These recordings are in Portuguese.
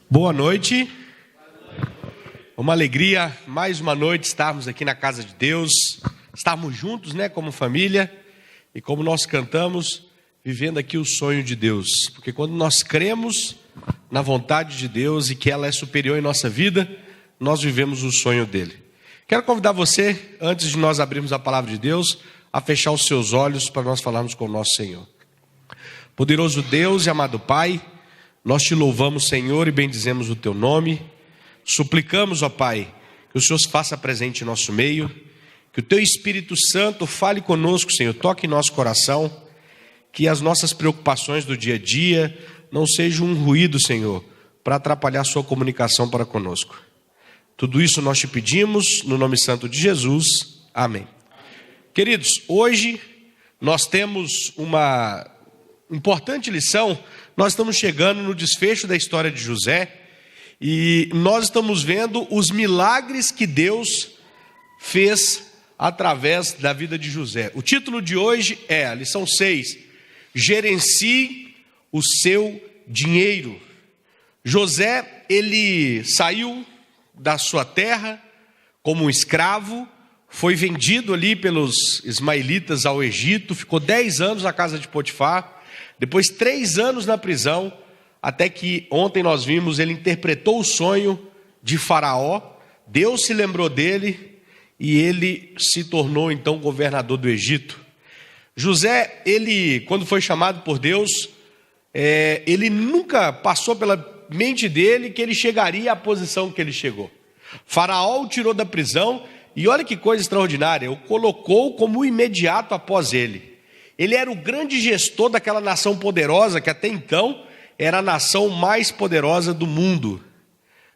Boa noite. Uma alegria, mais uma noite, estarmos aqui na casa de Deus, estarmos juntos, como família, e como nós cantamos, vivendo aqui o sonho de Deus. Porque quando nós cremos na vontade de Deus e que ela é superior em nossa vida, nós vivemos o sonho dele. Quero convidar você, antes de nós abrirmos a palavra de Deus, a fechar os seus olhos para nós falarmos com o nosso Senhor. Poderoso Deus e amado Pai, nós te louvamos, Senhor, e bendizemos o teu nome. Suplicamos, ó Pai, que o Senhor se faça presente em nosso meio, que o teu Espírito Santo fale conosco, Senhor, toque em nosso coração, que as nossas preocupações do dia a dia não sejam um ruído, Senhor, para atrapalhar a sua comunicação para conosco. Tudo isso nós te pedimos, no nome santo de Jesus. Amém. Queridos, hoje nós temos uma importante lição. Nós estamos chegando no desfecho da história de José e nós estamos vendo os milagres que Deus fez através da vida de José. O título de hoje é a lição 6, gerencie o seu dinheiro. José, ele saiu da sua terra como um escravo, foi vendido ali pelos ismaelitas ao Egito, ficou 10 anos na casa de Potifar, depois 3 anos na prisão, até que ontem nós vimos, ele interpretou o sonho de Faraó, Deus se lembrou dele e ele se tornou então governador do Egito. José, ele, quando foi chamado por Deus, ele nunca passou pela mente dele que ele chegaria à posição que ele chegou. Faraó o tirou da prisão e olha que coisa extraordinária, o colocou como imediato após ele. Ele era o grande gestor daquela nação poderosa, que até então era a nação mais poderosa do mundo.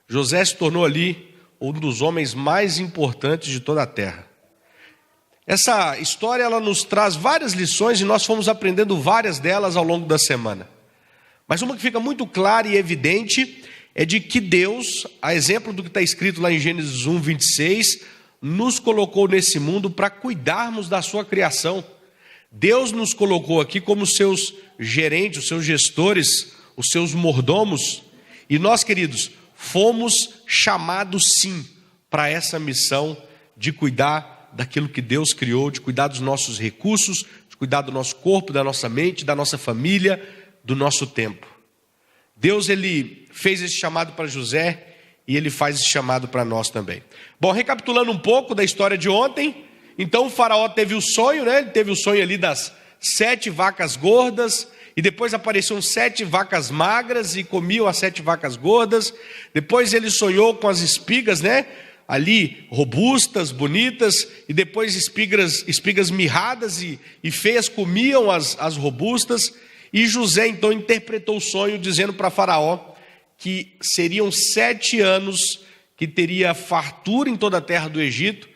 José se tornou ali um dos homens mais importantes de toda a terra. Essa história ela nos traz várias lições e nós fomos aprendendo várias delas ao longo da semana. Mas uma que fica muito clara e evidente é de que Deus, a exemplo do que está escrito lá em Gênesis 1, 26, nos colocou nesse mundo para cuidarmos da sua criação. Deus nos colocou aqui como seus gerentes, os seus gestores, os seus mordomos. E nós, queridos, fomos chamados sim para essa missão de cuidar daquilo que Deus criou, de cuidar dos nossos recursos, de cuidar do nosso corpo, da nossa mente, da nossa família, do nosso tempo. Deus, ele fez esse chamado para José e ele faz esse chamado para nós também. Bom, recapitulando um pouco da história de ontem, então o faraó teve o sonho, Ele teve o sonho ali das 7 vacas gordas, e depois apareceram 7 vacas magras e comiam as 7 vacas gordas. Depois ele sonhou com as espigas, ali robustas, bonitas, e depois espigas mirradas e feias comiam as robustas. E José então interpretou o sonho dizendo para faraó que seriam 7 anos que teria fartura em toda a terra do Egito,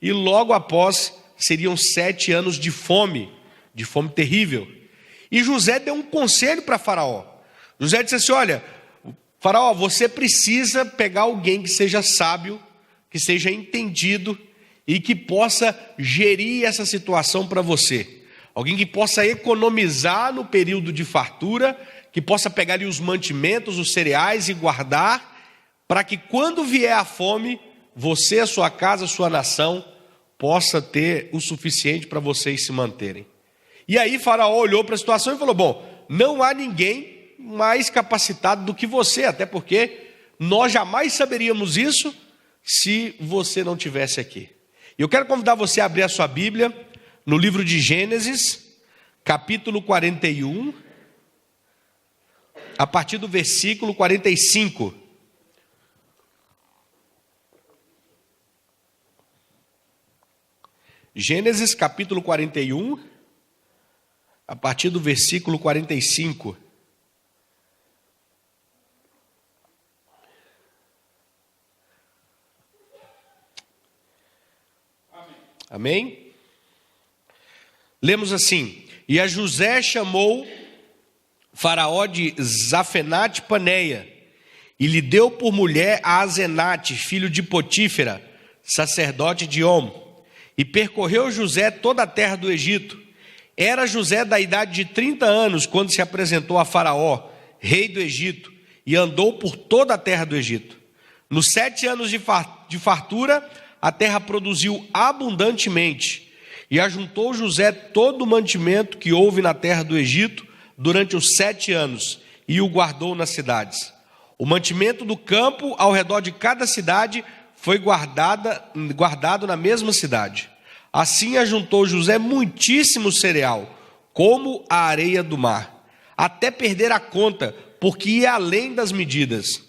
e logo após seriam 7 anos de fome terrível. E José deu um conselho para faraó. José disse assim: olha, faraó, você precisa pegar alguém que seja sábio, que seja entendido e que possa gerir essa situação para você. Alguém que possa economizar no período de fartura, que possa pegar ali os mantimentos, os cereais e guardar, para que quando vier a fome, você, a sua casa, a sua nação, possa ter o suficiente para vocês se manterem. E aí faraó olhou para a situação e falou: bom, não há ninguém mais capacitado do que você, até porque nós jamais saberíamos isso se você não estivesse aqui. E eu quero convidar você a abrir a sua Bíblia no livro de Gênesis, capítulo 41, a partir do versículo 45. Gênesis capítulo 41, a partir do versículo 45. Amém? Lemos assim: e a José chamou Faraó de Zafenate Paneia, e lhe deu por mulher a Azenate, filho de Potífera, sacerdote de On. E percorreu José toda a terra do Egito. Era José da idade de 30 anos, quando se apresentou a Faraó, rei do Egito, e andou por toda a terra do Egito. Nos 7 anos de fartura, a terra produziu abundantemente, e ajuntou José todo o mantimento que houve na terra do Egito durante os 7 anos, e o guardou nas cidades. O mantimento do campo ao redor de cada cidade foi guardado na mesma cidade. Assim ajuntou José muitíssimo cereal, como a areia do mar, até perder a conta, porque ia além das medidas.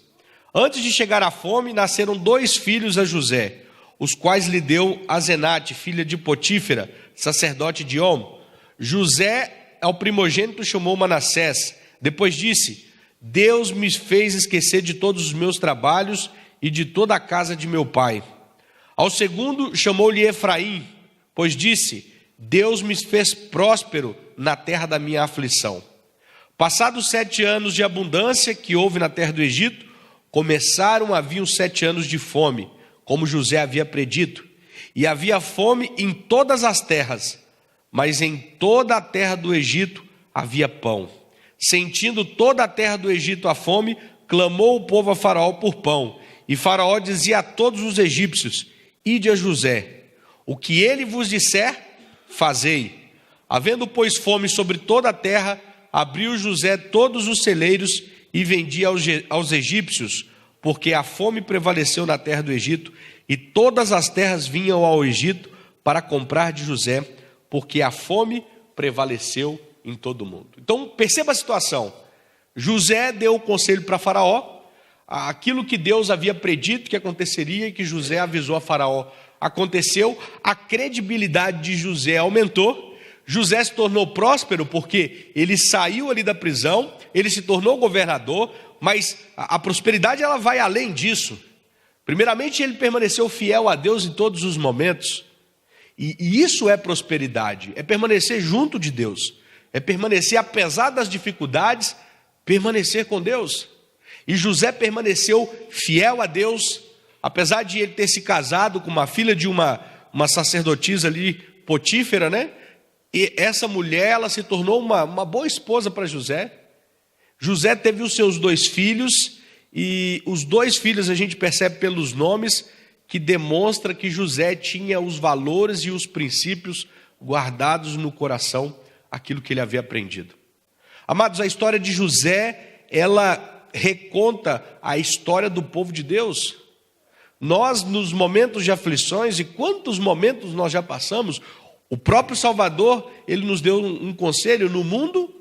Antes de chegar à fome, nasceram 2 filhos a José, os quais lhe deu Asenate, filha de Potífera, sacerdote de On. José, ao primogênito, chamou Manassés. Depois disse: Deus me fez esquecer de todos os meus trabalhos e de toda a casa de meu pai. Ao segundo, chamou-lhe Efraim, pois disse: Deus me fez próspero na terra da minha aflição. Passados 7 anos de abundância que houve na terra do Egito, haviam 7 anos de fome, como José havia predito. E havia fome em todas as terras, mas em toda a terra do Egito havia pão. Sentindo toda a terra do Egito a fome, clamou o povo a Faraó por pão. E Faraó dizia a todos os egípcios: Ide a José, o que ele vos disser, fazei. Havendo, pois, fome sobre toda a terra, abriu José todos os celeiros e vendia aos egípcios, porque a fome prevaleceu na terra do Egito, e todas as terras vinham ao Egito para comprar de José, porque a fome prevaleceu em todo o mundo. Então, perceba a situação. José deu o conselho para Faraó, aquilo que Deus havia predito que aconteceria e que José avisou a Faraó aconteceu, a credibilidade de José aumentou, José se tornou próspero porque ele saiu ali da prisão, ele se tornou governador, mas a prosperidade ela vai além disso. Primeiramente, ele permaneceu fiel a Deus em todos os momentos, e isso é prosperidade, é permanecer junto de Deus, é permanecer apesar das dificuldades, permanecer com Deus. E José permaneceu fiel a Deus, apesar de ele ter se casado com uma filha de uma sacerdotisa ali, Potífera, né? E essa mulher, ela se tornou uma boa esposa para José. José teve os seus 2 filhos, e os 2 filhos a gente percebe pelos nomes, que demonstra que José tinha os valores e os princípios guardados no coração, aquilo que ele havia aprendido. Amados, a história de José, ela reconta a história do povo de Deus. Nós, nos momentos de aflições, e quantos momentos nós já passamos, o próprio Salvador, ele nos deu um conselho: no mundo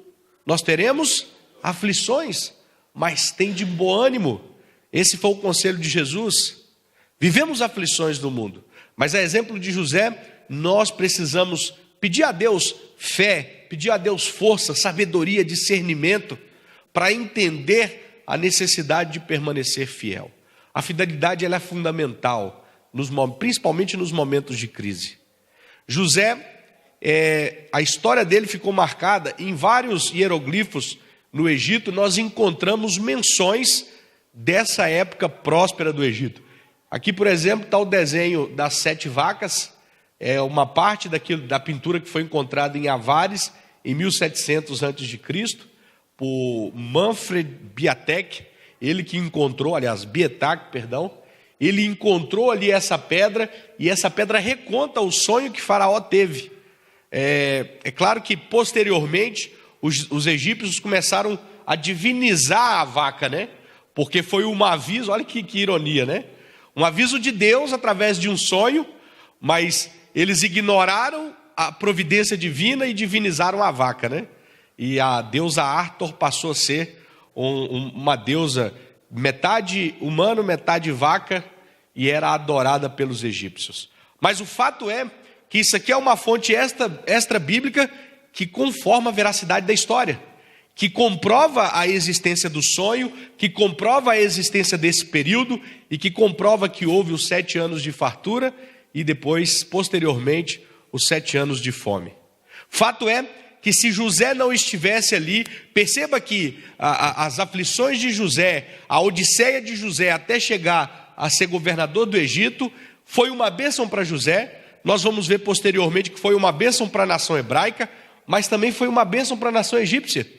nós teremos aflições, mas tem de bom ânimo. Esse foi o conselho de Jesus. Vivemos aflições no mundo, mas a exemplo de José, nós precisamos pedir a Deus fé, pedir a Deus força, sabedoria, discernimento, para entender a necessidade de permanecer fiel. A fidelidade ela é fundamental, principalmente nos momentos de crise. José, a história dele ficou marcada em vários hieroglifos. No Egito nós encontramos menções dessa época próspera do Egito. Aqui, por exemplo, está o desenho das 7 vacas, é uma parte da pintura que foi encontrada em Avares, em 1700 a.C., por Manfred Biatek, ele que encontrou, Bietac, ele encontrou ali essa pedra, e essa pedra reconta o sonho que Faraó teve. É claro que, posteriormente, os egípcios começaram a divinizar a vaca, né? Porque foi um aviso, olha que ironia, né? Um aviso de Deus através de um sonho, mas eles ignoraram a providência divina e divinizaram a vaca, né? E a deusa Arthur passou a ser uma deusa metade humano, metade vaca, e era adorada pelos egípcios. Mas o fato é que isso aqui é uma fonte extra bíblica que conforma a veracidade da história, que comprova a existência do sonho, que comprova a existência desse período e que comprova que houve os 7 anos de fartura e depois, posteriormente, os 7 anos de fome. Fato é que se José não estivesse ali, perceba que as aflições de José, a odisseia de José até chegar a ser governador do Egito, foi uma bênção para José. Nós vamos ver posteriormente que foi uma bênção para a nação hebraica, mas também foi uma bênção para a nação egípcia.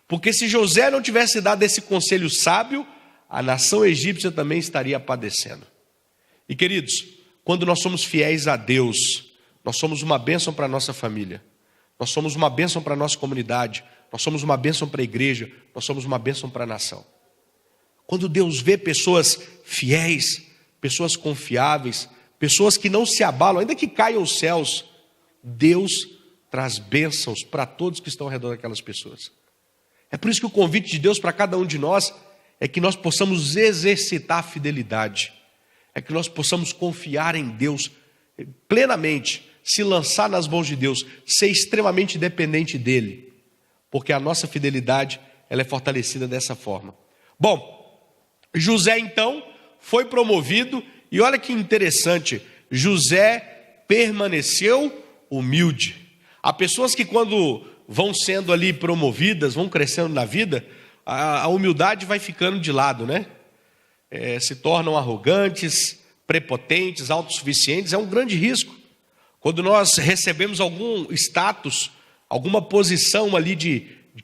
Porque se José não tivesse dado esse conselho sábio, a nação egípcia também estaria padecendo. E queridos, quando nós somos fiéis a Deus, nós somos uma bênção para a nossa família, nós somos uma bênção para a nossa comunidade, nós somos uma bênção para a igreja, nós somos uma bênção para a nação. Quando Deus vê pessoas fiéis, pessoas confiáveis, pessoas que não se abalam, ainda que caiam os céus, Deus traz bênçãos para todos que estão ao redor daquelas pessoas. É por isso que o convite de Deus para cada um de nós é que nós possamos exercitar a fidelidade, é que nós possamos confiar em Deus plenamente, se lançar nas mãos de Deus, ser extremamente dependente dEle, porque a nossa fidelidade ela é fortalecida dessa forma. Bom, José então foi promovido e olha que interessante, José permaneceu humilde. Há pessoas que quando vão sendo ali promovidas, vão crescendo na vida, a humildade vai ficando de lado, né? Se tornam arrogantes, prepotentes, autossuficientes, é um grande risco. Quando nós recebemos algum status, alguma posição ali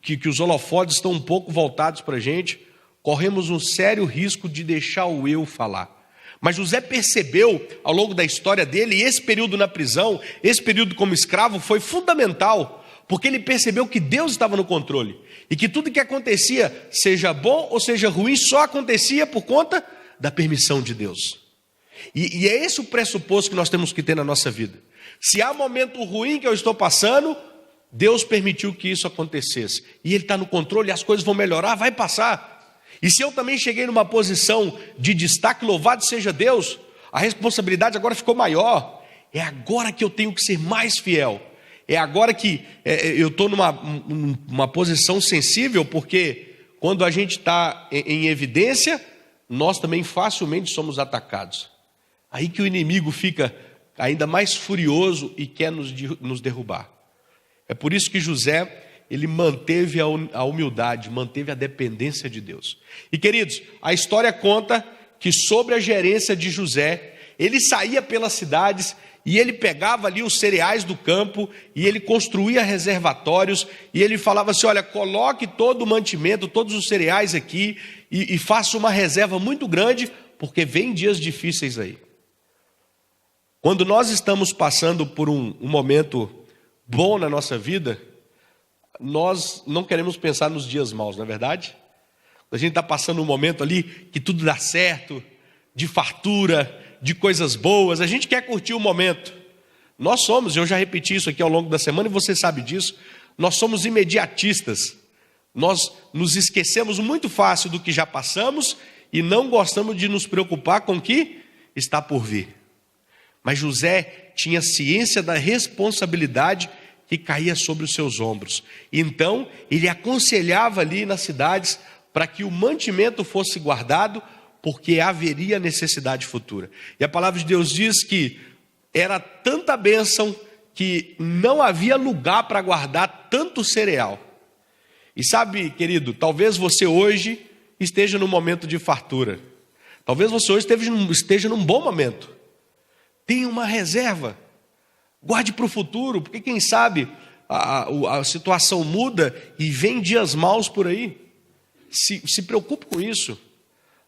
que os holofotes estão um pouco voltados para a gente, corremos um sério risco de deixar o eu falar. Mas José percebeu ao longo da história dele, e esse período na prisão, esse período como escravo foi fundamental, porque ele percebeu que Deus estava no controle, e que tudo que acontecia, seja bom ou seja ruim, só acontecia por conta da permissão de Deus. E é esse o pressuposto que nós temos que ter na nossa vida. Se há momento ruim que eu estou passando, Deus permitiu que isso acontecesse, e Ele está no controle, as coisas vão melhorar, vai passar. E se eu também cheguei numa posição de destaque, louvado seja Deus, a responsabilidade agora ficou maior. É agora que eu tenho que ser mais fiel. É agora que eu estou numa posição sensível, porque quando a gente está em evidência, nós também facilmente somos atacados. Aí que o inimigo fica ainda mais furioso e quer nos derrubar. É por isso que José, ele manteve a humildade, manteve a dependência de Deus. E queridos, a história conta que sobre a gerência de José, ele saía pelas cidades e ele pegava ali os cereais do campo e ele construía reservatórios e ele falava assim, olha, coloque todo o mantimento, todos os cereais aqui e faça uma reserva muito grande, porque vem dias difíceis aí. Quando nós estamos passando por um momento bom na nossa vida, nós não queremos pensar nos dias maus, não é verdade? A gente está passando um momento ali que tudo dá certo, de fartura, de coisas boas, a gente quer curtir o momento. Nós somos, eu já repeti isso aqui ao longo da semana e você sabe disso, nós somos imediatistas. Nós nos esquecemos muito fácil do que já passamos e não gostamos de nos preocupar com o que está por vir. Mas José tinha ciência da responsabilidade que caía sobre os seus ombros. Então, ele aconselhava ali nas cidades para que o mantimento fosse guardado, porque haveria necessidade futura. E a palavra de Deus diz que era tanta bênção que não havia lugar para guardar tanto cereal. E sabe, querido, talvez você hoje esteja num momento de fartura. Talvez você hoje esteja num bom momento. Tenha uma reserva. Guarde para o futuro, porque quem sabe a situação muda e vem dias maus por aí. Se preocupe com isso.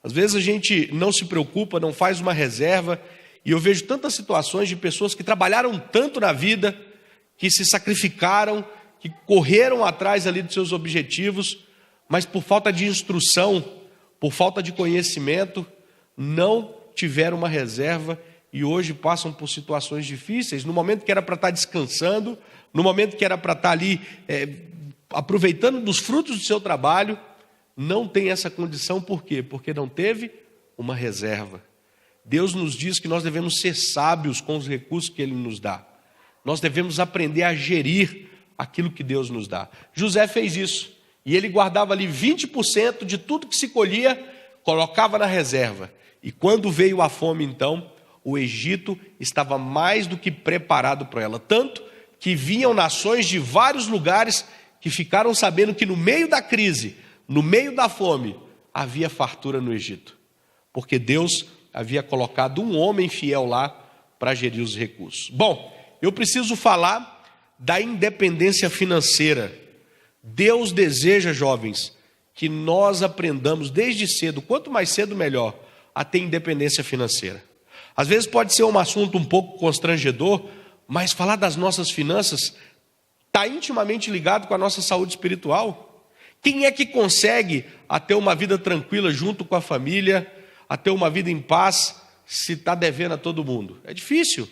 Às vezes a gente não se preocupa, não faz uma reserva, e eu vejo tantas situações de pessoas que trabalharam tanto na vida, que se sacrificaram, que correram atrás ali dos seus objetivos, mas por falta de instrução, por falta de conhecimento, não tiveram uma reserva e hoje passam por situações difíceis, no momento que era para estar descansando, no momento que era para estar ali aproveitando dos frutos do seu trabalho, não tem essa condição. Por quê? Porque não teve uma reserva. Deus nos diz que nós devemos ser sábios com os recursos que Ele nos dá. Nós devemos aprender a gerir aquilo que Deus nos dá. José fez isso, e ele guardava ali 20% de tudo que se colhia, colocava na reserva. E quando veio a fome, então, o Egito estava mais do que preparado para ela. Tanto que vinham nações de vários lugares que ficaram sabendo que no meio da crise, no meio da fome, havia fartura no Egito. Porque Deus havia colocado um homem fiel lá para gerir os recursos. Bom, eu preciso falar da independência financeira Deus deseja, jovens, que nós aprendamos desde cedo, quanto mais cedo melhor, a ter independência financeira. Às vezes pode ser um assunto um pouco constrangedor, mas falar das nossas finanças está intimamente ligado com a nossa saúde espiritual. Quem é que consegue a ter uma vida tranquila junto com a família, a ter uma vida em paz, se está devendo a todo mundo? É difícil.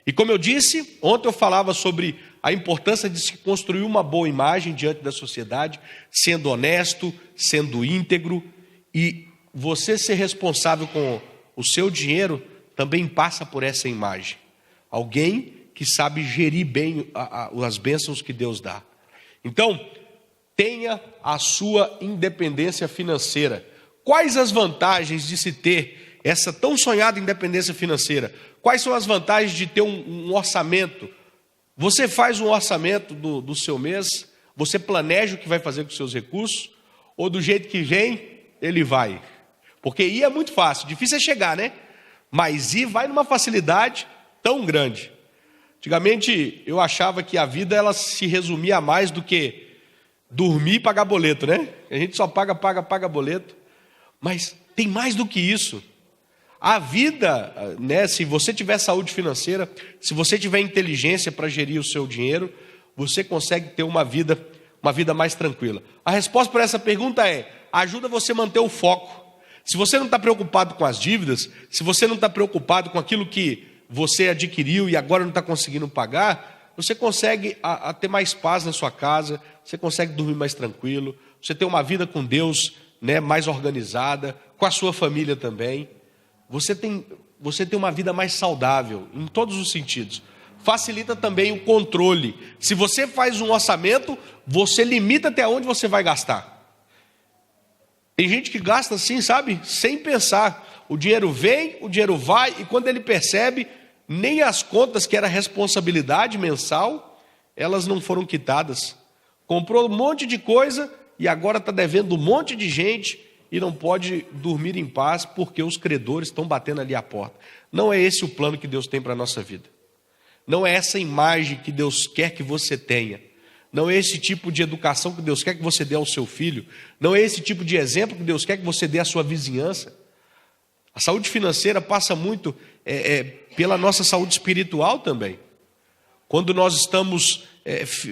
E como eu disse, ontem eu falava sobre a importância de se construir uma boa imagem diante da sociedade, sendo honesto, sendo íntegro, e você ser responsável com o seu dinheiro também passa por essa imagem. Alguém que sabe gerir bem as bênçãos que Deus dá. Então, tenha a sua independência financeira. Quais as vantagens de se ter essa tão sonhada independência financeira? Quais são as vantagens de ter um orçamento? Você faz um orçamento do seu mês, você planeja o que vai fazer com os seus recursos, ou do jeito que vem, ele vai? Porque ir é muito fácil, difícil é chegar, né? Mas ir vai numa facilidade tão grande. Antigamente eu achava que a vida ela se resumia a mais do que dormir e pagar boleto, né? A gente só paga boleto. Mas tem mais do que isso. A vida, né, se você tiver saúde financeira, se você tiver inteligência para gerir o seu dinheiro, você consegue ter uma vida mais tranquila. A resposta para essa pergunta é: ajuda você a manter o foco. Se você não está preocupado com as dívidas, se você não está preocupado com aquilo que você adquiriu e agora não está conseguindo pagar, você consegue a ter mais paz na sua casa, você consegue dormir mais tranquilo, você tem uma vida com Deus, né, mais organizada, com a sua família também. Você tem uma vida mais saudável, em todos os sentidos. Facilita também o controle. Se você faz um orçamento, você limita até onde você vai gastar. Tem gente que gasta assim, sabe? Sem pensar. O dinheiro vem, o dinheiro vai, e quando ele percebe, nem as contas que era responsabilidade mensal, elas não foram quitadas. Comprou um monte de coisa e agora está devendo um monte de gente e não pode dormir em paz porque os credores estão batendo ali a porta. Não é esse o plano que Deus tem para a nossa vida. Não é essa imagem que Deus quer que você tenha. Não é esse tipo de educação que Deus quer que você dê ao seu filho. Não é esse tipo de exemplo que Deus quer que você dê à sua vizinhança. A saúde financeira passa muito pela nossa saúde espiritual também. Quando nós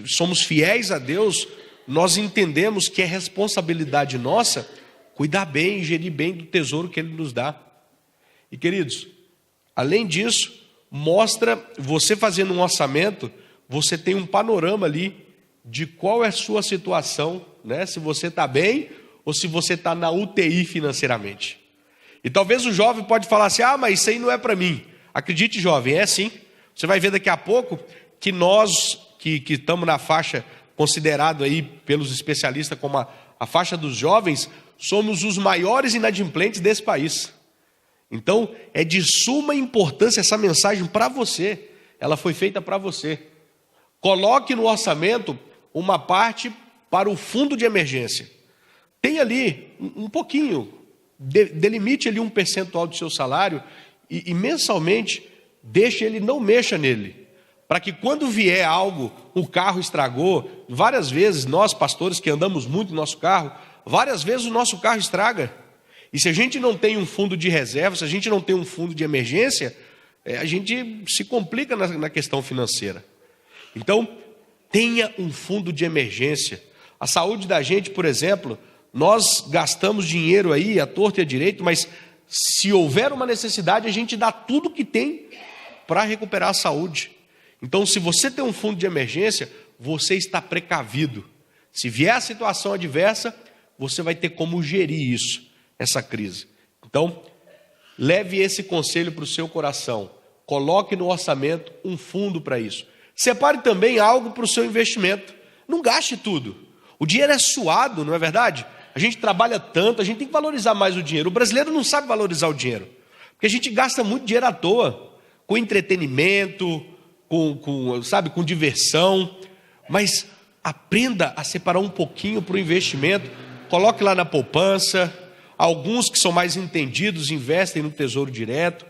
somos fiéis a Deus, nós entendemos que é responsabilidade nossa cuidar bem e gerir bem do tesouro que Ele nos dá. E queridos, além disso, mostra, você fazendo um orçamento, você tem um panorama ali de qual é a sua situação, né? Se você está bem ou se você está na UTI financeiramente. E talvez o jovem pode falar assim: ah, mas isso aí não é para mim. Acredite, jovem, é sim. Você vai ver daqui a pouco que nós que estamos na faixa considerado aí pelos especialistas como a faixa dos jovens, somos os maiores inadimplentes desse país. Então, é de suma importância essa mensagem para você. Ela foi feita para você. Coloque no orçamento uma parte para o fundo de emergência. Tem ali um pouquinho, delimite ali um percentual do seu salário e mensalmente deixe ele, não mexa nele. Para que quando vier algo, o carro estragou, várias vezes nós pastores que andamos muito no nosso carro, várias vezes o nosso carro estraga. E se a gente não tem um fundo de reserva, se a gente não tem um fundo de emergência, a gente se complica na questão financeira. Então, tenha um fundo de emergência. A saúde da gente, por exemplo, nós gastamos dinheiro aí à torta e à direito, mas se houver uma necessidade, a gente dá tudo que tem para recuperar a saúde. Então, se você tem um fundo de emergência, você está precavido. Se vier a situação adversa, você vai ter como gerir isso, essa crise. Então, leve esse conselho para o seu coração. Coloque no orçamento um fundo para isso. Separe também algo para o seu investimento. Não gaste tudo. O dinheiro é suado, não é verdade? A gente trabalha tanto, a gente tem que valorizar mais o dinheiro. O brasileiro não sabe valorizar o dinheiro, porque a gente gasta muito dinheiro à toa, com entretenimento, com diversão. Mas aprenda a separar um pouquinho para o investimento. Coloque lá na poupança. Alguns que são mais entendidos investem no Tesouro Direto.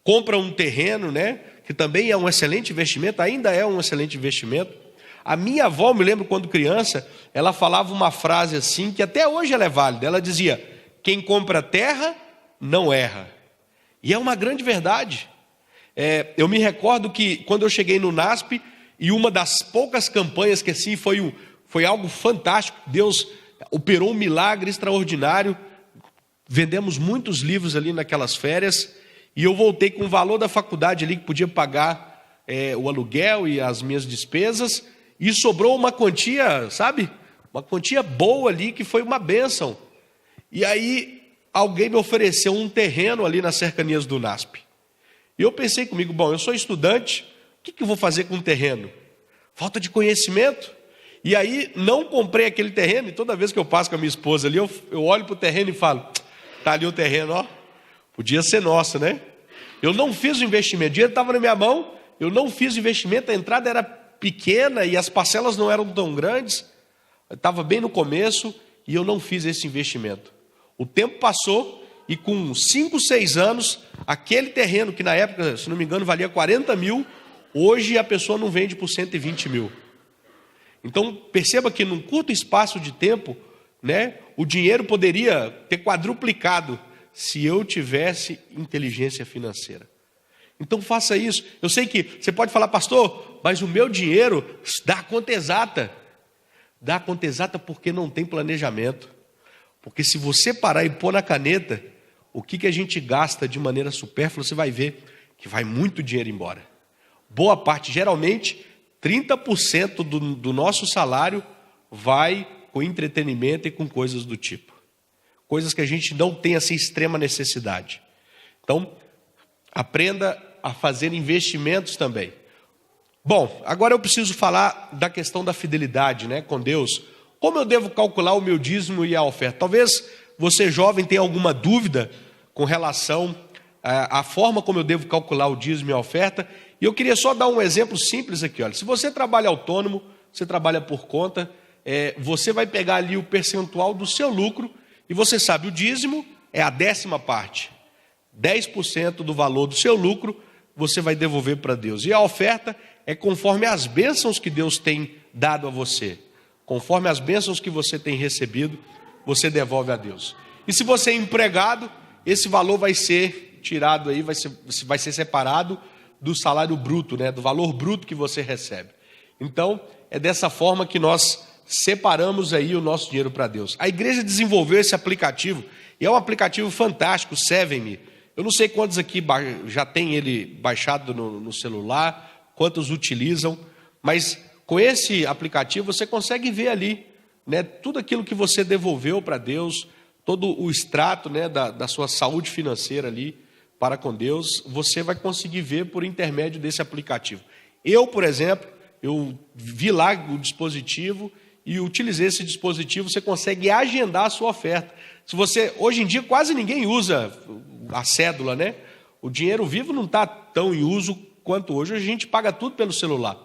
Compram um terreno, né? Que também é um excelente investimento, ainda é um excelente investimento. A minha avó, me lembro quando criança, ela falava uma frase assim, que até hoje ela é válida. Ela dizia: quem compra terra, não erra. E é uma grande verdade. Eu me recordo que quando eu cheguei no NASP, e uma das poucas campanhas que assim foi algo fantástico, Deus operou um milagre extraordinário, vendemos muitos livros ali naquelas férias, e eu voltei com o valor da faculdade ali, que podia pagar o aluguel e as minhas despesas, e sobrou uma quantia, sabe? Uma quantia boa ali, que foi uma bênção. E aí alguém me ofereceu um terreno ali nas cercanias do NASP. E eu pensei comigo, bom, eu sou estudante, o que eu vou fazer com um terreno? Falta de conhecimento. E aí não comprei aquele terreno, e toda vez que eu passo com a minha esposa ali, eu olho para o terreno e falo: tá ali o terreno, ó, podia ser nosso, né? Eu não fiz o investimento, o dinheiro estava na minha mão, eu não fiz o investimento, a entrada era pequena e as parcelas não eram tão grandes, estava bem no começo e eu não fiz esse investimento. O tempo passou e com 5, 6 anos, aquele terreno que na época, se não me engano, valia 40 mil, hoje a pessoa não vende por 120 mil. Então perceba que num curto espaço de tempo, né, o dinheiro poderia ter quadruplicado se eu tivesse inteligência financeira. Então faça isso. Eu sei que você pode falar: pastor, mas o meu dinheiro dá conta exata. Dá conta exata porque não tem planejamento. Porque se você parar e pôr na caneta o que a gente gasta de maneira supérflua, você vai ver que vai muito dinheiro embora. Boa parte, geralmente 30% do nosso salário vai com entretenimento e com coisas do tipo. Coisas que a gente não tem assim extrema necessidade. Então, aprenda a fazer investimentos também. Bom, agora eu preciso falar da questão da fidelidade, né, com Deus. Como eu devo calcular o meu dízimo e a oferta? Talvez você jovem tenha alguma dúvida com relação à forma como eu devo calcular o dízimo e a oferta. E eu queria só dar um exemplo simples aqui. Olha, se você trabalha autônomo, você trabalha por conta, você vai pegar ali o percentual do seu lucro, e você sabe, o dízimo é a 10ª parte. 10% do valor do seu lucro você vai devolver para Deus. E a oferta é conforme as bênçãos que Deus tem dado a você. Conforme as bênçãos que você tem recebido, você devolve a Deus. E se você é empregado, esse valor vai ser tirado aí, vai ser separado do salário bruto, né, do valor bruto que você recebe. Então, é dessa forma que nós separamos aí o nosso dinheiro para Deus. A igreja desenvolveu esse aplicativo, e é um aplicativo fantástico, o Seven-me. Eu não sei quantos aqui já tem ele baixado no celular, quantos utilizam, mas com esse aplicativo você consegue ver ali, né, tudo aquilo que você devolveu para Deus, todo o extrato, né, da sua saúde financeira ali para com Deus, você vai conseguir ver por intermédio desse aplicativo. Eu, por exemplo, eu vi lá o dispositivo e utilizei esse dispositivo, você consegue agendar a sua oferta. Se você, hoje em dia quase ninguém usa a cédula, né? O dinheiro vivo não está tão em uso quanto hoje, a gente paga tudo pelo celular.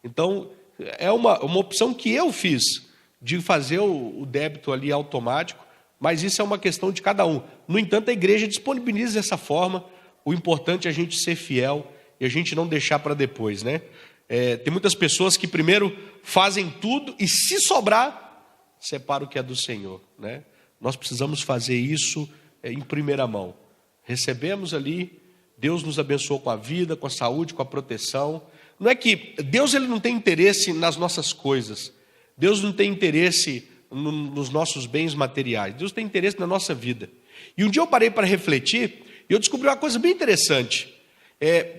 Então, é uma opção que eu fiz, de fazer o débito ali automático, mas isso é uma questão de cada um. No entanto, a igreja disponibiliza dessa forma, o importante é a gente ser fiel e a gente não deixar para depois, né? Tem muitas pessoas que primeiro fazem tudo e se sobrar, separa o que é do Senhor, né? Nós precisamos fazer isso em primeira mão. Recebemos ali, Deus nos abençoou com a vida, com a saúde, com a proteção. Não é que Deus ele não tem interesse nas nossas coisas. Deus não tem interesse nos nossos bens materiais. Deus tem interesse na nossa vida. E um dia eu parei para refletir e eu descobri uma coisa bem interessante.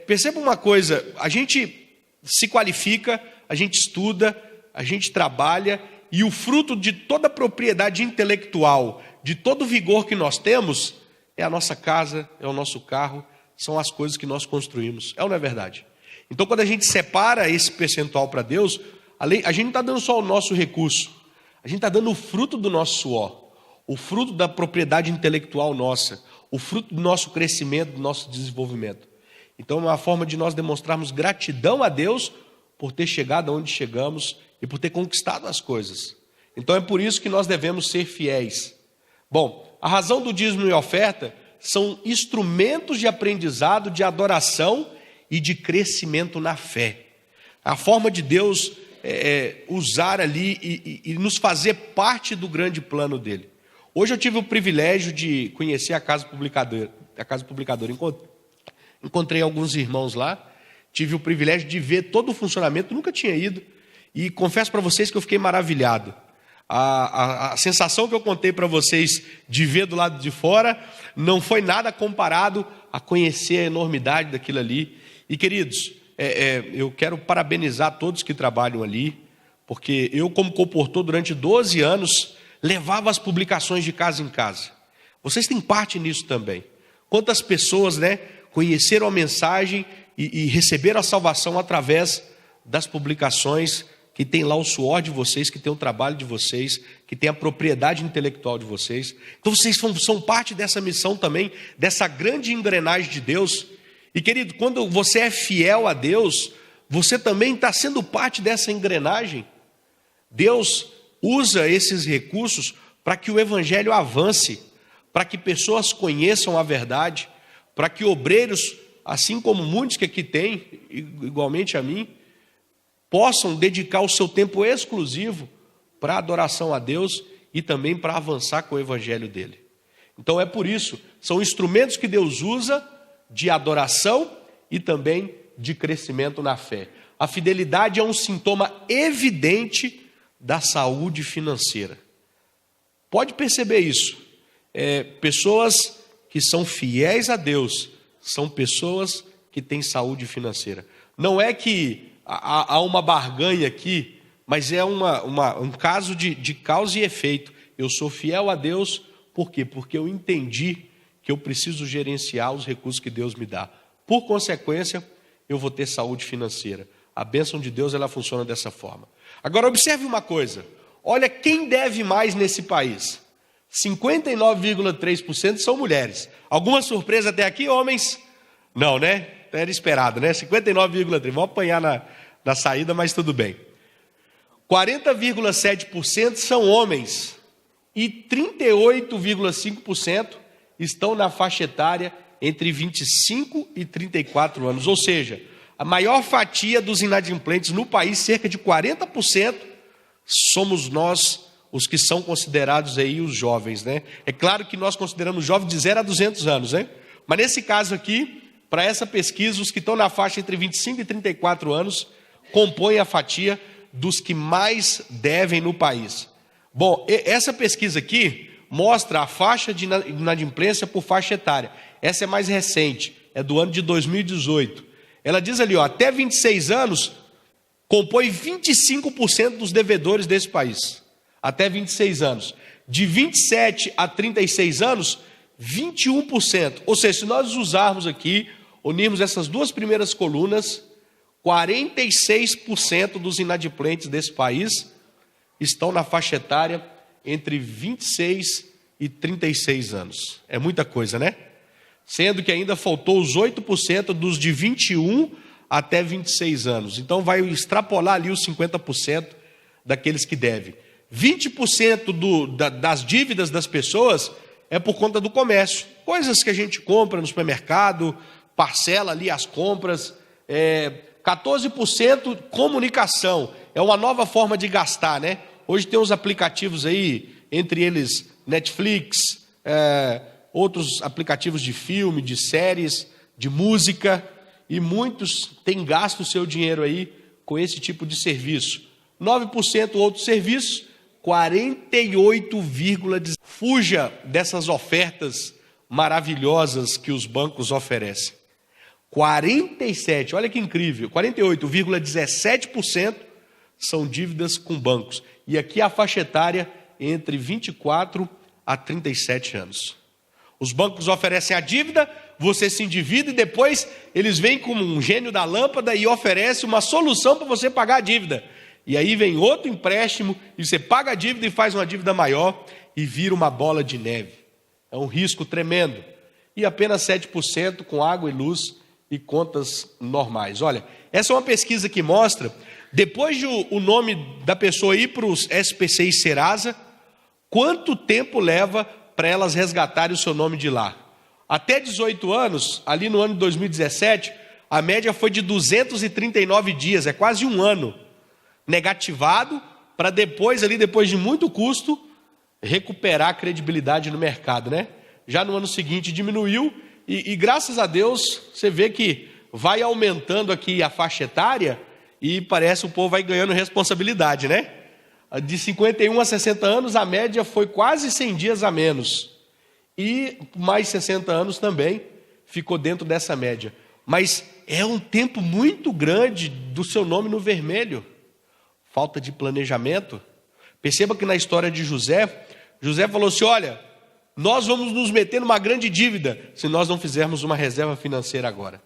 Perceba uma coisa, a gente se qualifica, a gente estuda, a gente trabalha, e o fruto de toda a propriedade intelectual, de todo o vigor que nós temos, é a nossa casa, é o nosso carro, são as coisas que nós construímos. É ou não é verdade? Então, quando a gente separa esse percentual para Deus, a gente não está dando só o nosso recurso, a gente está dando o fruto do nosso suor, o fruto da propriedade intelectual nossa, o fruto do nosso crescimento, do nosso desenvolvimento. Então, é uma forma de nós demonstrarmos gratidão a Deus por ter chegado aonde chegamos e por ter conquistado as coisas. Então, é por isso que nós devemos ser fiéis. Bom, a razão do dízimo e oferta são instrumentos de aprendizado, de adoração e de crescimento na fé. A forma de Deus usar ali e nos fazer parte do grande plano dele. Hoje eu tive o privilégio de conhecer a Casa Publicadora. Encontrei alguns irmãos lá, tive o privilégio de ver todo o funcionamento, nunca tinha ido, e confesso para vocês que eu fiquei maravilhado. A sensação que eu contei para vocês de ver do lado de fora não foi nada comparado a conhecer a enormidade daquilo ali. E queridos, eu quero parabenizar todos que trabalham ali, porque eu, como comportor durante 12 anos, levava as publicações de casa em casa. Vocês têm parte nisso também. Quantas pessoas, conheceram a mensagem e receberam a salvação através das publicações que tem lá o suor de vocês, que tem o trabalho de vocês, que tem a propriedade intelectual de vocês. Então vocês são parte dessa missão também, dessa grande engrenagem de Deus. E querido, quando você é fiel a Deus, você também está sendo parte dessa engrenagem. Deus usa esses recursos para que o evangelho avance, para que pessoas conheçam a verdade, para que obreiros, assim como muitos que aqui têm, igualmente a mim, possam dedicar o seu tempo exclusivo para a adoração a Deus e também para avançar com o evangelho dele. Então é por isso, são instrumentos que Deus usa de adoração e também de crescimento na fé. A fidelidade é um sintoma evidente da saúde financeira. Pode perceber isso. Pessoas que são fiéis a Deus são pessoas que têm saúde financeira. Não é que há uma barganha aqui, mas é um caso de causa e efeito. Eu sou fiel a Deus, por quê? Porque eu entendi que eu preciso gerenciar os recursos que Deus me dá. Por consequência, eu vou ter saúde financeira. A bênção de Deus, ela funciona dessa forma. Agora, observe uma coisa. Olha quem deve mais nesse país. 59,3% são mulheres. Alguma surpresa até aqui, homens? Não, né? Era esperado, né? 59,3%. Vão apanhar na saída, mas tudo bem. 40,7% são homens. E 38,5% estão na faixa etária entre 25 e 34 anos. Ou seja, a maior fatia dos inadimplentes no país, cerca de 40%, somos nós, os que são considerados aí os jovens, né? É claro que nós consideramos jovens de 0 a 200 anos, né? Mas nesse caso aqui, para essa pesquisa, os que estão na faixa entre 25 e 34 anos compõem a fatia dos que mais devem no país. Bom, essa pesquisa aqui mostra a faixa de inadimplência por faixa etária. Essa é mais recente, é do ano de 2018. Ela diz ali, até 26 anos, compõe 25% dos devedores desse país. Até 26 anos. De 27 a 36 anos, 21%. Ou seja, se nós usarmos aqui, unirmos essas duas primeiras colunas, 46% dos inadimplentes desse país estão na faixa etária entre 26 e 36 anos. É muita coisa, né? Sendo que ainda faltou os 8% dos de 21 até 26 anos. Então vai extrapolar ali os 50% daqueles que devem. 20% das dívidas das pessoas é por conta do comércio. Coisas que a gente compra no supermercado, parcela ali as compras. 14% comunicação. É uma nova forma de gastar, né? Hoje tem uns aplicativos aí, entre eles Netflix, outros aplicativos de filme, de séries, de música, e muitos têm gasto o seu dinheiro aí com esse tipo de serviço. 9% outros serviços, 48,10%. Fuja dessas ofertas maravilhosas que os bancos oferecem. 47%, olha que incrível, 48,17% são dívidas com bancos. E aqui a faixa etária entre 24 a 37 anos. Os bancos oferecem a dívida, você se endivida e depois eles vêm como um gênio da lâmpada e oferecem uma solução para você pagar a dívida. E aí vem outro empréstimo e você paga a dívida e faz uma dívida maior e vira uma bola de neve. É um risco tremendo. E apenas 7% com água e luz e contas normais. Olha, essa é uma pesquisa que mostra, depois de o nome da pessoa ir para os SPC e Serasa, quanto tempo leva para elas resgatarem o seu nome de lá. Até 18 anos, ali no ano de 2017, a média foi de 239 dias, é quase um ano. negativado, para depois de muito custo, recuperar a credibilidade no mercado, né? Já no ano seguinte diminuiu e graças a Deus você vê que vai aumentando aqui a faixa etária e parece que o povo vai ganhando responsabilidade, né? De 51 a 60 anos a média foi quase 100 dias a menos e mais 60 anos também ficou dentro dessa média. Mas é um tempo muito grande do seu nome no vermelho. Falta de planejamento. Perceba que na história de José falou assim, olha, nós vamos nos meter numa grande dívida se nós não fizermos uma reserva financeira agora.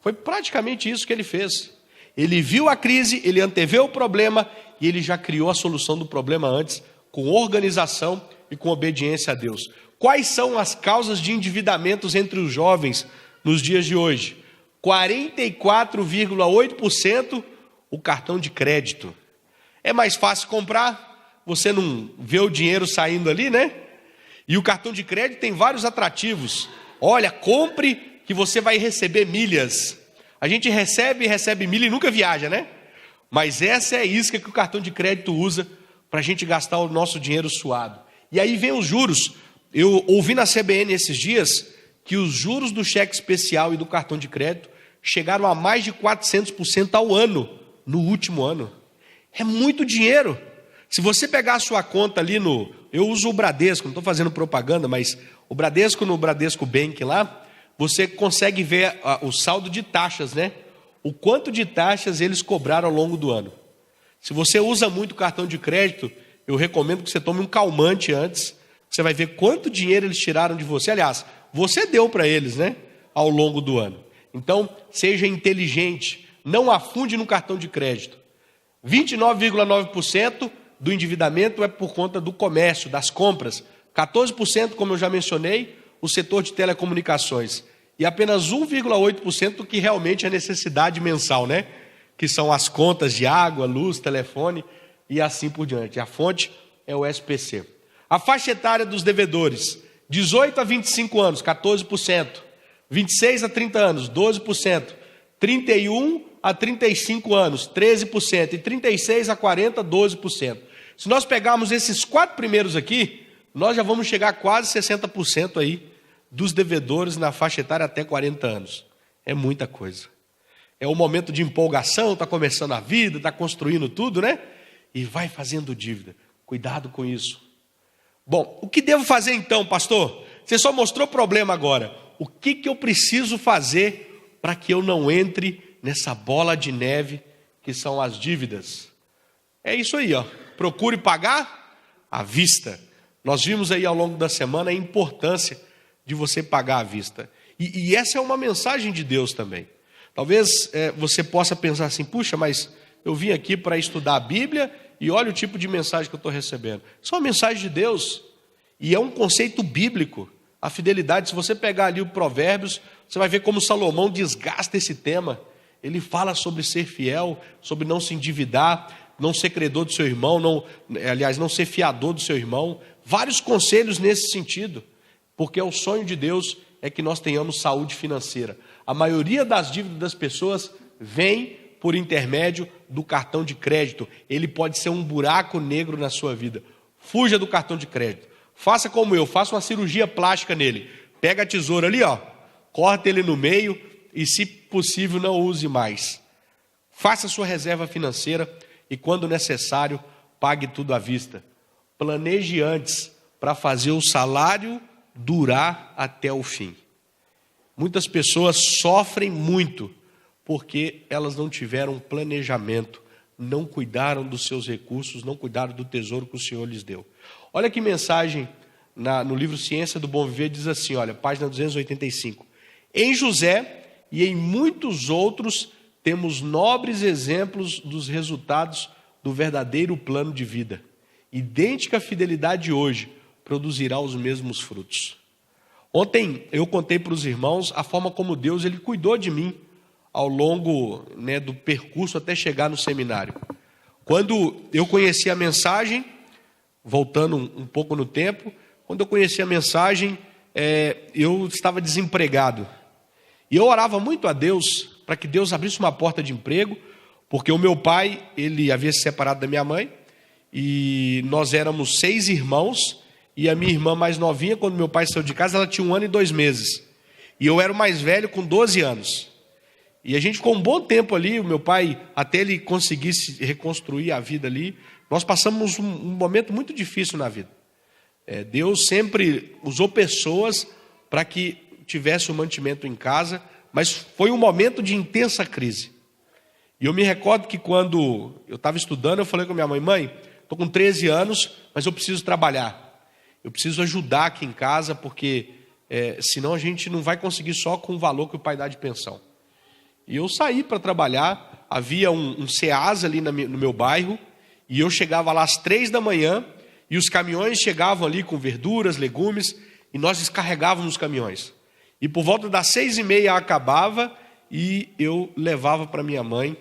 Foi praticamente isso que ele fez. Ele viu a crise, ele anteveu o problema e ele já criou a solução do problema antes, com organização e com obediência a Deus. Quais são as causas de endividamentos entre os jovens nos dias de hoje? 44,8% o cartão de crédito. É mais fácil comprar, você não vê o dinheiro saindo ali, né? E o cartão de crédito tem vários atrativos. Olha, compre que você vai receber milhas. A gente recebe milha e nunca viaja, né? Mas essa é a isca que o cartão de crédito usa para a gente gastar o nosso dinheiro suado. E aí vem os juros. Eu ouvi na CBN esses dias que os juros do cheque especial e do cartão de crédito chegaram a mais de 400% ao ano, no último ano. É muito dinheiro. Se você pegar a sua conta ali eu uso o Bradesco, não estou fazendo propaganda, mas o Bradesco no Bradesco Bank lá, você consegue ver o saldo de taxas, né? O quanto de taxas eles cobraram ao longo do ano. Se você usa muito cartão de crédito, eu recomendo que você tome um calmante antes. Você vai ver quanto dinheiro eles tiraram de você. Aliás, você deu para eles, né? Ao longo do ano. Então, seja inteligente. Não afunde no cartão de crédito. 29,9% do endividamento é por conta do comércio, das compras. 14%, como eu já mencionei, o setor de telecomunicações. E apenas 1,8% que realmente é necessidade mensal, né? Que são as contas de água, luz, telefone e assim por diante. A fonte é o SPC. A faixa etária dos devedores, 18 a 25 anos, 14%. 26 a 30 anos, 12%. 31 a 35 anos, 13%. E 36 a 40, 12%. Se nós pegarmos esses 4 primeiros aqui, nós já vamos chegar a quase 60% aí dos devedores na faixa etária até 40 anos. É muita coisa. É um momento de empolgação, está começando a vida, está construindo tudo, né? E vai fazendo dívida. Cuidado com isso. Bom, o que devo fazer então, pastor? Você só mostrou problema agora. O que eu preciso fazer para que eu não entre nessa bola de neve que são as dívidas? É isso aí, ó. Procure pagar à vista. Nós vimos aí ao longo da semana a importância de você pagar à vista. E essa é uma mensagem de Deus também. Talvez você possa pensar assim, puxa, mas eu vim aqui para estudar a Bíblia e olha o tipo de mensagem que eu estou recebendo. Isso é uma mensagem de Deus e é um conceito bíblico. A fidelidade, se você pegar ali o Provérbios, você vai ver como Salomão desgasta esse tema. Ele fala sobre ser fiel, sobre não se endividar, não ser credor do seu irmão, não ser fiador do seu irmão. Vários conselhos nesse sentido, porque o sonho de Deus é que nós tenhamos saúde financeira. A maioria das dívidas das pessoas vem por intermédio do cartão de crédito. Ele pode ser um buraco negro na sua vida. Fuja do cartão de crédito. Faça como eu, faça uma cirurgia plástica nele. Pega a tesoura ali, ó, corta ele no meio e, se possível, não use mais. Faça sua reserva financeira e, quando necessário, pague tudo à vista. Planeje antes para fazer o salário durar até o fim. Muitas pessoas sofrem muito porque elas não tiveram planejamento, não cuidaram dos seus recursos, não cuidaram do tesouro que o Senhor lhes deu. Olha que mensagem no livro Ciência do Bom Viver, diz assim, olha, página 285. Em José e em muitos outros temos nobres exemplos dos resultados do verdadeiro plano de vida. Idêntica fidelidade hoje produzirá os mesmos frutos. Ontem eu contei para os irmãos a forma como Deus ele cuidou de mim ao longo do percurso até chegar no seminário. Quando eu conheci a mensagem, voltando um pouco no tempo, quando eu conheci a mensagem, eu estava desempregado. E eu orava muito a Deus para que Deus abrisse uma porta de emprego, Porque o meu pai, ele havia se separado da minha mãe, e nós éramos 6 irmãos, e a minha irmã mais novinha, quando meu pai saiu de casa, ela tinha 1 ano e 2 meses. E eu era o mais velho com 12 anos. E a gente ficou um bom tempo ali, o meu pai, até ele conseguir se reconstruir a vida ali, nós passamos um momento muito difícil na vida. Deus sempre usou pessoas para que tivesse o mantimento em casa, mas foi um momento de intensa crise. E eu me recordo que quando eu estava estudando, eu falei com minha mãe: mãe, estou com 13 anos, mas eu preciso trabalhar. Eu preciso ajudar aqui em casa, porque senão a gente não vai conseguir só com o valor que o pai dá de pensão. E eu saí para trabalhar, havia um Ceasa ali no meu bairro, e eu chegava lá às 3 da manhã, e os caminhões chegavam ali com verduras, legumes, e nós descarregávamos os caminhões. E por volta das 6h30 acabava, e eu levava para minha mãe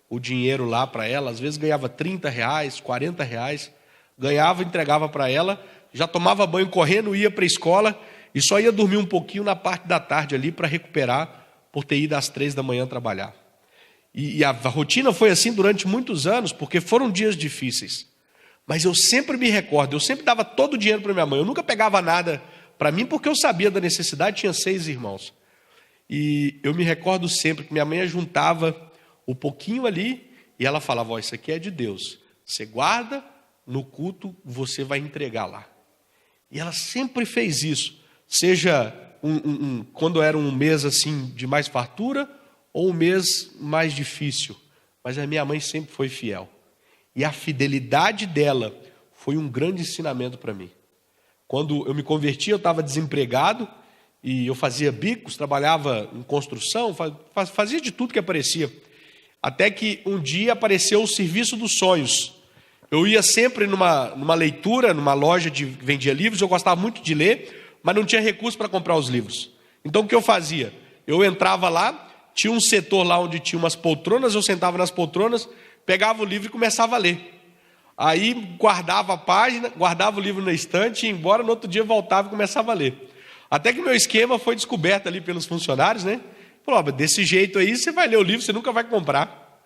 o dinheiro lá para ela. Às vezes ganhava R$30, R$40, ganhava, entregava para ela, já tomava banho correndo, ia para a escola, e só ia dormir um pouquinho na parte da tarde ali para recuperar, por ter ido às 3 da manhã trabalhar. E a rotina foi assim durante muitos anos, porque foram dias difíceis. Mas eu sempre me recordo, eu sempre dava todo o dinheiro para minha mãe, eu nunca pegava nada para mim, porque eu sabia da necessidade, tinha 6 irmãos. E eu me recordo sempre que minha mãe juntava o pouquinho ali, e ela falava: ó, isso aqui é de Deus, você guarda, no culto você vai entregar lá. E ela sempre fez isso, seja quando era um mês assim de mais fartura, ou um mês mais difícil. Mas a minha mãe sempre foi fiel. E a fidelidade dela foi um grande ensinamento para mim. Quando eu me converti, eu estava desempregado, e eu fazia bicos, trabalhava em construção, fazia de tudo que aparecia. Até que um dia apareceu o Serviço dos Sonhos. Eu ia sempre numa leitura, numa loja que vendia livros, eu gostava muito de ler, mas não tinha recurso para comprar os livros. Então o que eu fazia? Eu entrava lá, tinha um setor lá onde tinha umas poltronas, eu sentava nas poltronas, pegava o livro e começava a ler. Aí guardava a página, guardava o livro na estante, ia embora, no outro dia voltava e começava a ler. Até que meu esquema foi descoberto ali pelos funcionários, né? Falou: desse jeito aí você vai ler o livro, você nunca vai comprar.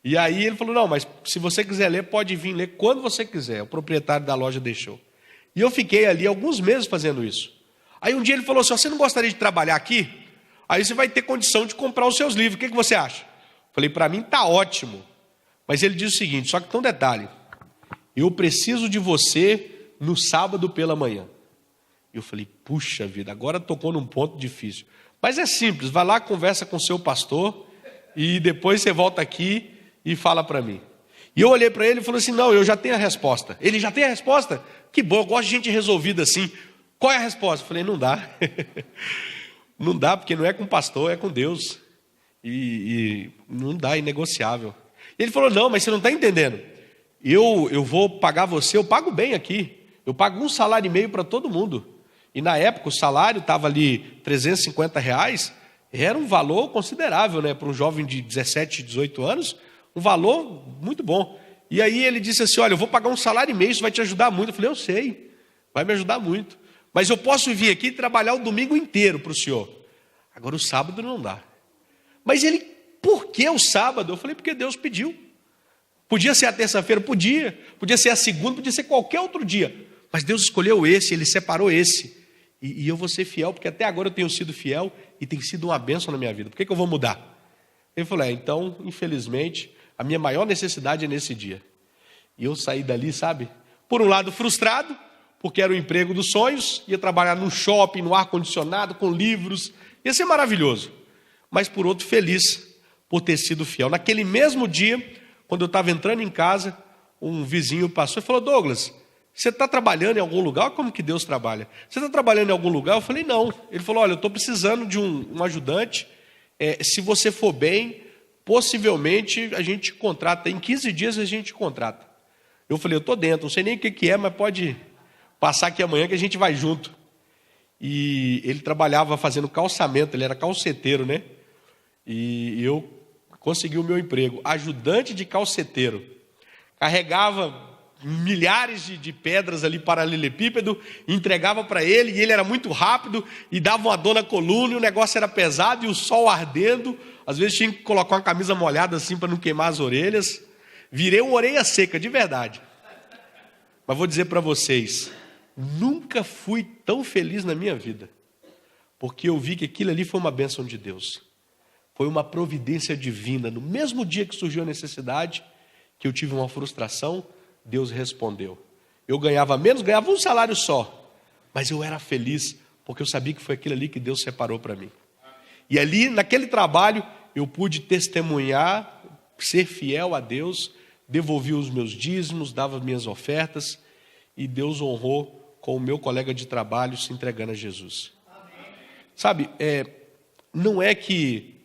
E aí ele falou: não, mas se você quiser ler, pode vir ler quando você quiser. O proprietário da loja deixou. E eu fiquei ali alguns meses fazendo isso. Aí um dia ele falou assim: você não gostaria de trabalhar aqui? Aí você vai ter condição de comprar os seus livros, o que você acha? Falei: para mim está ótimo. Mas ele disse o seguinte: só que tem um detalhe, eu preciso de você no sábado pela manhã. Eu falei: puxa vida, agora tocou num ponto difícil. Mas é simples, vai lá, conversa com o seu pastor, e depois você volta aqui e fala para mim. E eu olhei para ele e falei assim: não, eu já tenho a resposta. Ele: já tem a resposta? Que bom, eu gosto de gente resolvida assim. Qual é a resposta? Eu falei: não dá. Não dá, porque não é com o pastor, é com Deus. E não dá, é inegociável. Ele falou: não, mas você não está entendendo. Eu vou pagar você, eu pago bem aqui. Eu pago 1,5 salário para todo mundo. E na época o salário estava ali R$350, era um valor considerável, né? Para um jovem de 17, 18 anos, um valor muito bom. E aí ele disse assim: olha, eu vou pagar 1,5 salário, isso vai te ajudar muito. Eu falei: eu sei, vai me ajudar muito. Mas eu posso vir aqui e trabalhar o domingo inteiro para o senhor. Agora o sábado não dá. Mas ele: por que o sábado? Eu falei: porque Deus pediu. Podia ser a terça-feira? Podia ser a segunda, podia ser qualquer outro dia. Mas Deus escolheu esse, Ele separou esse. E eu vou ser fiel, porque até agora eu tenho sido fiel e tem sido uma bênção na minha vida. Por que eu vou mudar? Ele falou: então, infelizmente, a minha maior necessidade é nesse dia. E eu saí dali, sabe? Por um lado frustrado, porque era o emprego dos sonhos, ia trabalhar num shopping, no ar-condicionado, com livros, ia ser maravilhoso. Mas por outro, feliz por ter sido fiel. Naquele mesmo dia, quando eu estava entrando em casa, um vizinho passou e falou: Douglas, você está trabalhando em algum lugar? Como que Deus trabalha? Você está trabalhando em algum lugar? Eu falei: não. Ele falou: olha, eu estou precisando de um ajudante. Se você for bem, possivelmente a gente contrata. Em 15 dias a gente contrata. Eu falei: eu estou dentro, não sei nem o que é, mas pode passar aqui amanhã que a gente vai junto. E ele trabalhava fazendo calçamento, ele era calceteiro, né? E eu consegui o meu emprego, ajudante de calceteiro. Carregava milhares de pedras ali, paralelepípedo, entregava para ele, e ele era muito rápido, e dava uma dor na coluna, e o negócio era pesado, e o sol ardendo, às vezes tinha que colocar uma camisa molhada assim, para não queimar as orelhas. Virei uma orelha seca, de verdade. Mas vou dizer para vocês, nunca fui tão feliz na minha vida, porque eu vi que aquilo ali foi uma bênção de Deus, foi uma providência divina. No mesmo dia que surgiu a necessidade, que eu tive uma frustração, Deus respondeu. Eu ganhava menos, ganhava um salário só, mas eu era feliz, porque eu sabia que foi aquilo ali que Deus separou para mim. E ali, naquele trabalho, eu pude testemunhar, ser fiel a Deus, devolvi os meus dízimos, dava minhas ofertas, e Deus honrou com o meu colega de trabalho se entregando a Jesus. Sabe, não é que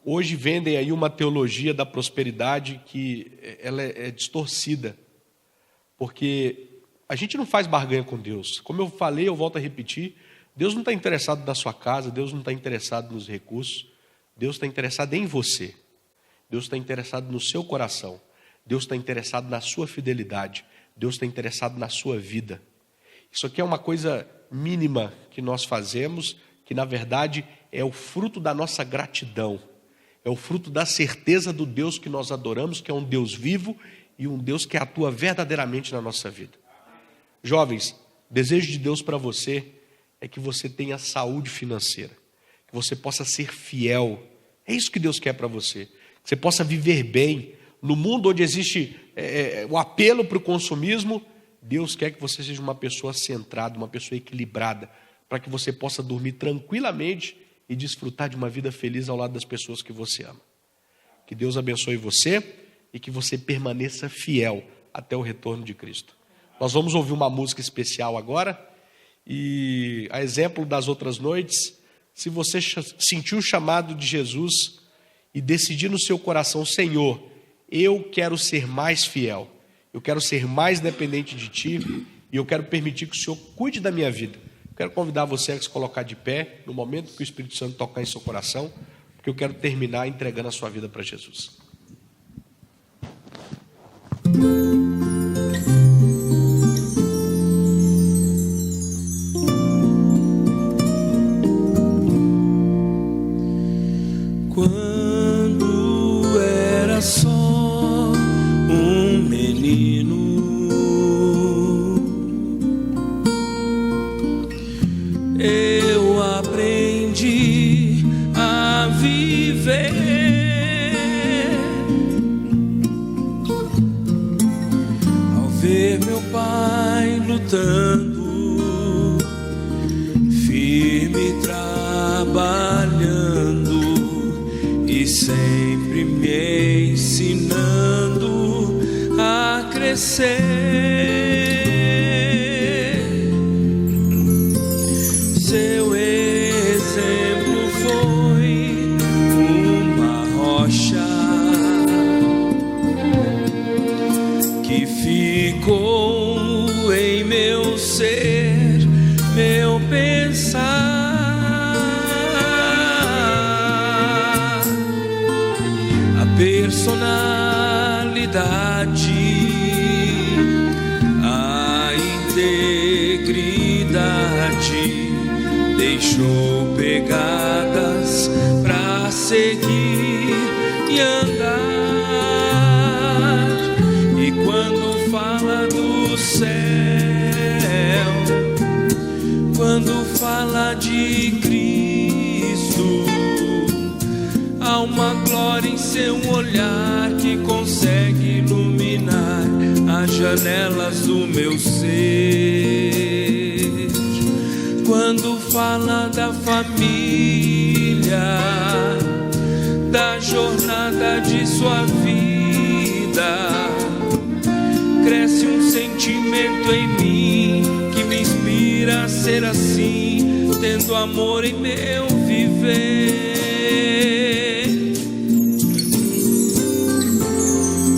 hoje vendem aí uma teologia da prosperidade que ela é distorcida, porque a gente não faz barganha com Deus. Como eu falei, eu volto a repetir, Deus não está interessado na sua casa, Deus não está interessado nos recursos, Deus está interessado em você, Deus está interessado no seu coração, Deus está interessado na sua fidelidade, Deus está interessado na sua vida. Isso aqui é uma coisa mínima que nós fazemos, que na verdade é o fruto da nossa gratidão. É o fruto da certeza do Deus que nós adoramos, que é um Deus vivo e um Deus que atua verdadeiramente na nossa vida. Jovens, desejo de Deus para você é que você tenha saúde financeira, que você possa ser fiel. É isso que Deus quer para você. Que você possa viver bem. No mundo onde existe o apelo para o consumismo, Deus quer que você seja uma pessoa centrada, uma pessoa equilibrada, para que você possa dormir tranquilamente e desfrutar de uma vida feliz ao lado das pessoas que você ama. Que Deus abençoe você e que você permaneça fiel até o retorno de Cristo. Nós vamos ouvir uma música especial agora, e a exemplo das outras noites, se você sentiu o chamado de Jesus e decidir no seu coração, Senhor, eu quero ser mais fiel, eu quero ser mais dependente de Ti, e eu quero permitir que o Senhor cuide da minha vida. Quero convidar você a se colocar de pé no momento que o Espírito Santo tocar em seu coração, porque eu quero terminar entregando a sua vida para Jesus. Quando era só um menino, eu aprendi a viver. Ao ver meu pai lutando, firme trabalhando e sempre me ensinando a crescer. Seu exemplo foi uma rocha que ficou em meu ser, meu pensar. A personalidade, a integridade deixou pegadas pra seguir e andar. E quando fala do céu, quando fala de Cristo, há uma glória em seu olhar que consegue iluminar as janelas do meu ser. Quando fala da família, da jornada de sua vida, cresce um sentimento em mim que me inspira a ser assim, tendo amor em meu viver.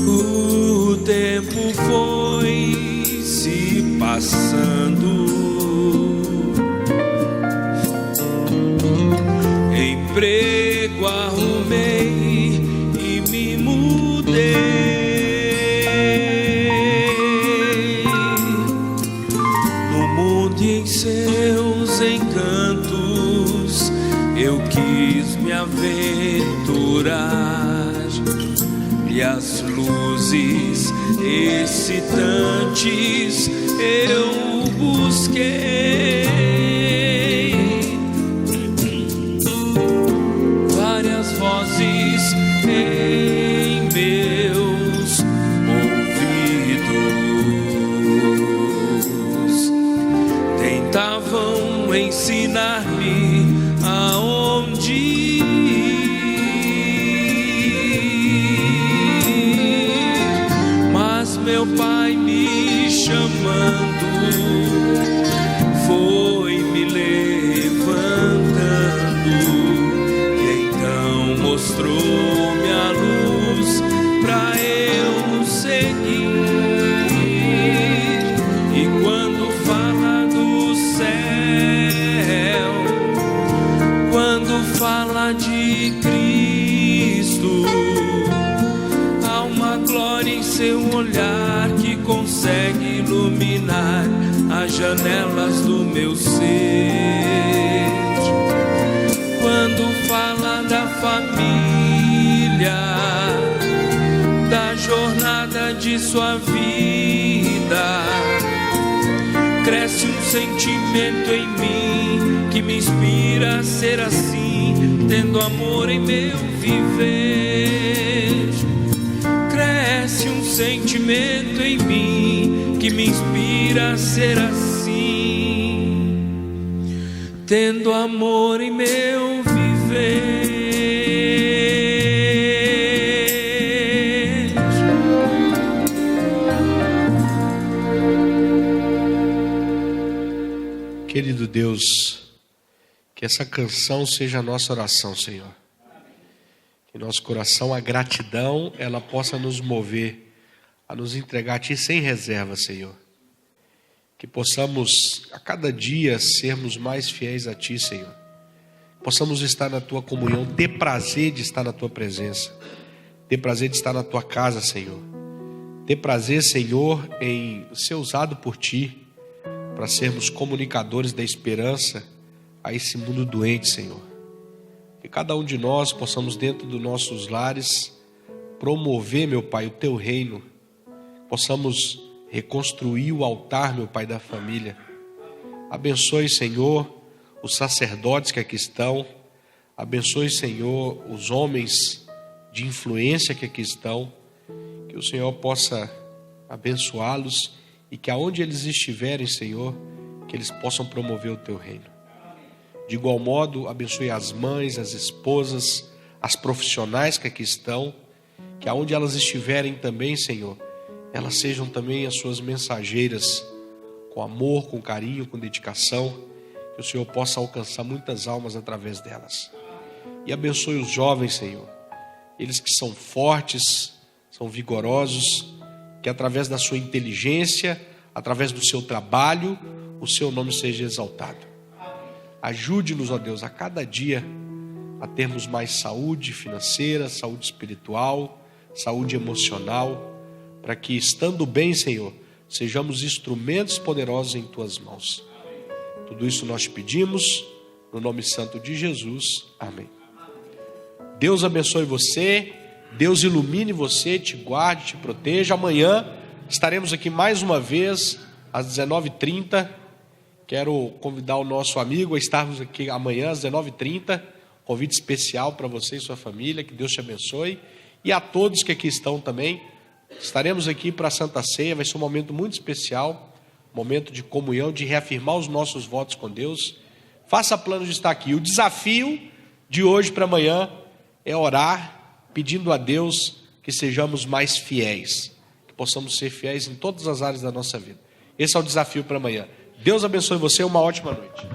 O tempo foi se passando, emprego arrumei e me mudei. encantos, eu quis me aventurar, e as luzes excitantes eu busquei. Várias vozes em meus ouvidos tentavam ensinar-me aonde ir, mas meu pai me chamando foi me levantando, e então mostrou-me a luz pra eu seguir. E quando fala do céu, quando fala de Cristo, há uma glória em seu olhar que consegue iluminar as janelas do meu ser. Quando fala da família, da jornada de sua vida, cresce um sentimento em mim que me inspira a ser assim, tendo amor em meu viver. Cresce um sentimento em mim que me inspira a ser assim, tendo amor em meu viver. Querido Deus, que essa canção seja a nossa oração, Senhor. Que nosso coração, a gratidão, ela possa nos mover a nos entregar a Ti sem reserva, Senhor. Que possamos a cada dia sermos mais fiéis a Ti, Senhor. Possamos estar na Tua comunhão, ter prazer de estar na Tua presença, ter prazer de estar na Tua casa, Senhor. Ter prazer, Senhor, em ser usado por Ti, para sermos comunicadores da esperança a esse mundo doente, Senhor. Que cada um de nós possamos, dentro dos nossos lares, promover, meu Pai, o Teu reino. Possamos reconstruir o altar, meu Pai, da família. Abençoe, Senhor, os sacerdotes que aqui estão. Abençoe, Senhor, os homens de influência que aqui estão. Que o Senhor possa abençoá-los e que aonde eles estiverem, Senhor, que eles possam promover o Teu reino. De igual modo, abençoe as mães, as esposas, as profissionais que aqui estão, que aonde elas estiverem também, Senhor, elas sejam também as Suas mensageiras, com amor, com carinho, com dedicação, que o Senhor possa alcançar muitas almas através delas. E abençoe os jovens, Senhor, eles que são fortes, são vigorosos, que através da sua inteligência, através do seu trabalho, o Seu nome seja exaltado. Ajude-nos, ó Deus, a cada dia a termos mais saúde financeira, saúde espiritual, saúde emocional, para que, estando bem, Senhor, sejamos instrumentos poderosos em Tuas mãos. Tudo isso nós te pedimos, no nome santo de Jesus. Amém. Deus abençoe você, Deus ilumine você, te guarde, te proteja. Amanhã estaremos aqui mais uma vez, às 19h30. Quero convidar o nosso amigo a estarmos aqui amanhã às 19h30. Convite especial para você e sua família. Que Deus te abençoe. E a todos que aqui estão também. Estaremos aqui para a Santa Ceia. Vai ser um momento muito especial. Momento de comunhão, de reafirmar os nossos votos com Deus. Faça plano de estar aqui. O desafio de hoje para amanhã é orar, pedindo a Deus que sejamos mais fiéis. Que possamos ser fiéis em todas as áreas da nossa vida. Esse é o desafio para amanhã. Deus abençoe você, uma ótima noite.